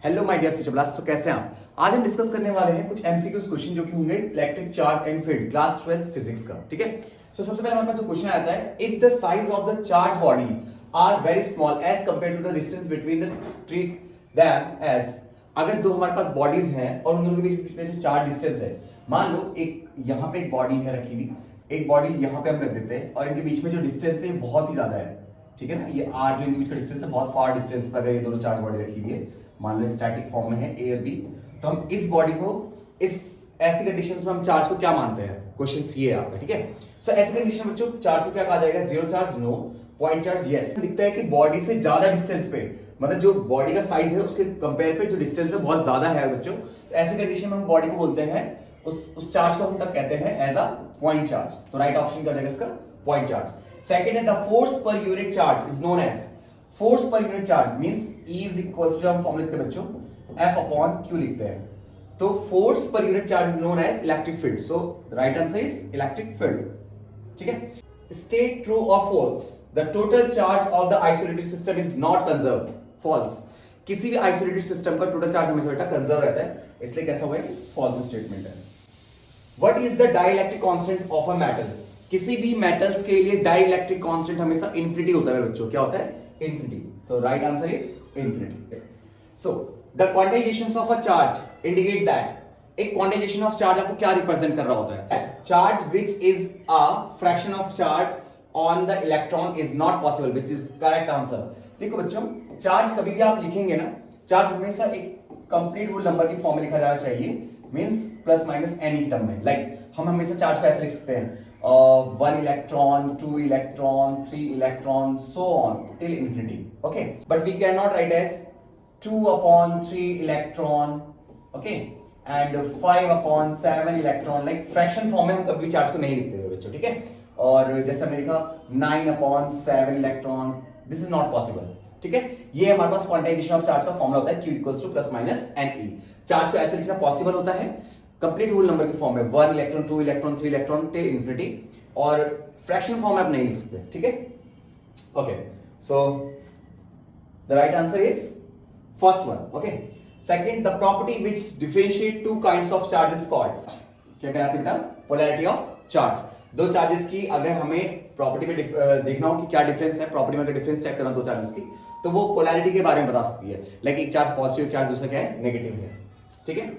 Hello my dear future blast. तो कैसे हैं आप? आज हम डिस्कस करने वाले हैं कुछ एमसीक्यूज क्वेश्चन जो कि होंगे electric charge and field class 12 physics का। ठीक है, सो सबसे पहले हमारे पास जो क्वेश्चन आता है, if the size of the charge body are very small as compare to the distance between the treat them as. अगर दो हमारे पास बॉडीज हैं और उन दोनों के बीच में जो चार्ज डिस्टेंस है, मान लो एक यहाँ पे एक बॉडी है रखी हुई, एक बॉडी यहाँ पे हम रख देते हैं और इनके बीच में जो डिस्टेंस है बहुत ही ज्यादा है। ठीक है ना, ये आर जो इनके बीच का डिस्टेंस है बहुत फार डिस्टेंस पर अगर ये दोनों चार्ज बॉडी रखी हुई है, मान लो स्टैटिक फॉर्म में है ए और बी, तो हम इस बॉडी को इस ऐसी कंडीशंस में हम चार्ज को क्या मानते हैं? क्वेश्चन ये है आपका। ठीक है, सो ऐसी कंडीशन में बच्चों चार्ज को क्या कहा जाएगा? Zero charge, no, point charge, yes. दिखता है कि बॉडी से ज्यादा डिस्टेंस पे, मतलब जो बॉडी का साइज है उसके कंपेयर पे जो डिस्टेंस है बहुत ज्यादा है बच्चों, तो ऐसी कंडीशन में हम बॉडी को बोलते हैं, उस चार्ज को हम तब कहते हैं एज अ पॉइंट चार्ज। तो राइट ऑप्शन क्या जाएगा इसका? Point charge. सेकंड है द फोर्स पर unit charge is known as. Force पर unit charge means E is equal to, हम फॉर्म लिखते हैं बच्चों F अपॉन Q लिखते हैं, तो फोर्स पर unit charge is known as electric field. So right answer is electric field. ठीक है, स्टेट ट्रू और false the total charge of the isolated system is not conserved. False, किसी भी isolated system का टोटल चार्ज हमेशा बेटा conserve रहता है, इसलिए कैसा होगा? फॉल्स स्टेटमेंट है। What is the dielectric constant of a metal? किसी भी मेटल्स के लिए डाइलेक्ट्रिक कांस्टेंट हमेशा इन्फिनिटी होता है बच्चों। क्या होता है? इन्फिनिटी। तो right answer is infinity. So the quantization of a charge indicate that. एक क्वांटाइजेशन ऑफ चार्ज आपको क्या रिप्रेजेंट कर रहा होता है? Charge which is a fraction of charge on the electron is not possible, which is correct answer. देखो बच्चों, charge कभी भी आप लिखेंगे ना, चार्ज हमेशा एक कंप्लीट होल नंबर की फॉर्म में लिखा जाना चाहिए, means plus minus any term में। लाइक हम हमेशा चार्ज को ऐसे लिख सकते हैं, 1 electron, 2 electron, 3 electron, so on till infinity. Okay, but we cannot write as 2 upon 3 electron, okay, and 5 upon 7 electron. Like fraction form में हम कभी चार्ज को नहीं लिखते हुए बच्चों। ठीक है, और जैसे हमने लिखा 9 upon 7 electron, this is not possible. ठीक है, ये हमारे पास क्वांटाइजेशन ऑफ चार्ज का फॉर्मूला होता है, Q equals to plus minus NE। Charge को ऐसे लिखना पॉसिबल होता है कंप्लीट होल नंबर की फॉर्म में, 1 electron, 2 electron, 3 electron till infinity, और फ्रैक्शन फॉर्म में आप नहीं लिख सकते। ठीक है, okay, so the right answer is first one. Okay, second, the property which differentiate two kinds of charge is called. क्या कहलाती है बेटा? Polarity of charge. दो चार्जेस की अगर हमें प्रॉपर्टी में देखना हो कि क्या डिफरेंस है, प्रॉपर्टी में अगर डिफरेंस चेक करना दो चार्जेस की, तो वो पोलैरिटी के बारे में बता सकती है। लाइक एक चार्ज पॉजिटिव, एक चार्ज दूसरा क्या है? नेगेटिव है। ठीक है,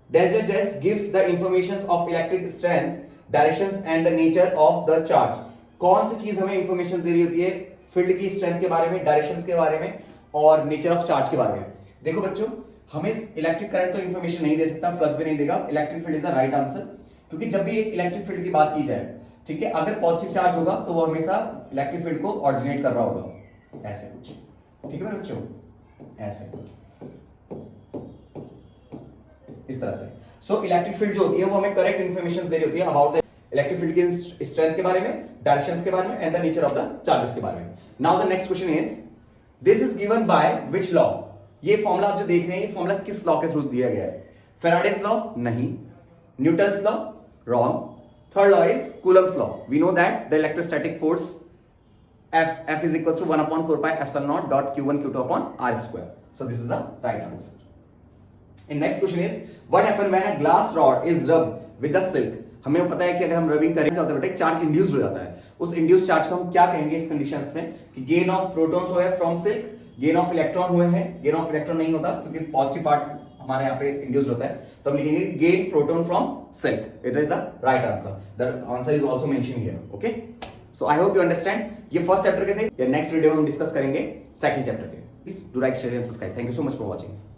Desert gives the information of electric strength, directions and the nature of the charge। कौन सी चीज हमें इंफॉर्मेशन दे रही होती है? फील्ड की स्ट्रेंथ के बारे में, डायरेक्शंस के बारे में और नेचर ऑफ चार्ज के बारे में। देखो बच्चों, हमें इलेक्ट्रिक करंट तो इंफॉर्मेशन नहीं दे सकता, फ्लक्स भी नहीं देगा। Electric field is the right answer, क्योंकि जब भी एक इलेक्ट्रिक फील्ड की बात की जाए, ठीक है, अगर पॉजिटिव चार्ज होगा तो वो हमेशा इलेक्ट्रिक फील्ड को ऑरिजिनेट कर रहा होगा, ऐसे कुछ। ठीक है बच्चों, ऐसे इस तरह से। सो इलेक्ट्रिक फील्ड जो होती है वो हमें करेक्ट इंफॉर्मेशन दे रही होती है अबाउट द इलेक्ट्रिक फील्ड की स्ट्रेंथ के बारे में, डायरेक्शंस के बारे में and the nature of the charges के बारे में। Now the next question is, this is given by which law? ये फॉर्मूला आप जो देख रहे हैं, ये फॉर्मूला किस लॉ के थ्रू दिया गया है? Faraday's law? नहीं। Newton's law? Wrong. Third law is Coulomb's law. We know that the electrostatic force F is equals to 1 upon 4 pi epsilon naught dot Q1 Q2 upon R square. So this is the right answer. And next question is, what happen when a glass rod is rubbed with the silk? हमें पता है कि अगर हम rubbing करेंगे क्या होता है बेटा? चार्ज इंड्यूस हो जाता है। उस इंड्यूस चार्ज को हम क्या कहेंगे इस कंडीशंस में? कि गेन ऑफ प्रोटॉन्स हुए from silk, gain of electron हुए हैं। गेन ऑफ इलेक्ट्रॉन नहीं होता क्योंकि पॉजिटिव पार्ट हमारे यहाँ पे इंड्यूस होता है, तो हम लिखेंगे gain proton from silk. It is the right answer. The answer is also mention here. Okay, so I hope you understand. ये फर्स्ट चैप्टर के थे, या नेक्स्ट वीडियो में हम डिस्कस करेंगे सेकंड चैप्टर के। Please do like, share and subscribe. Thank you so much for watching.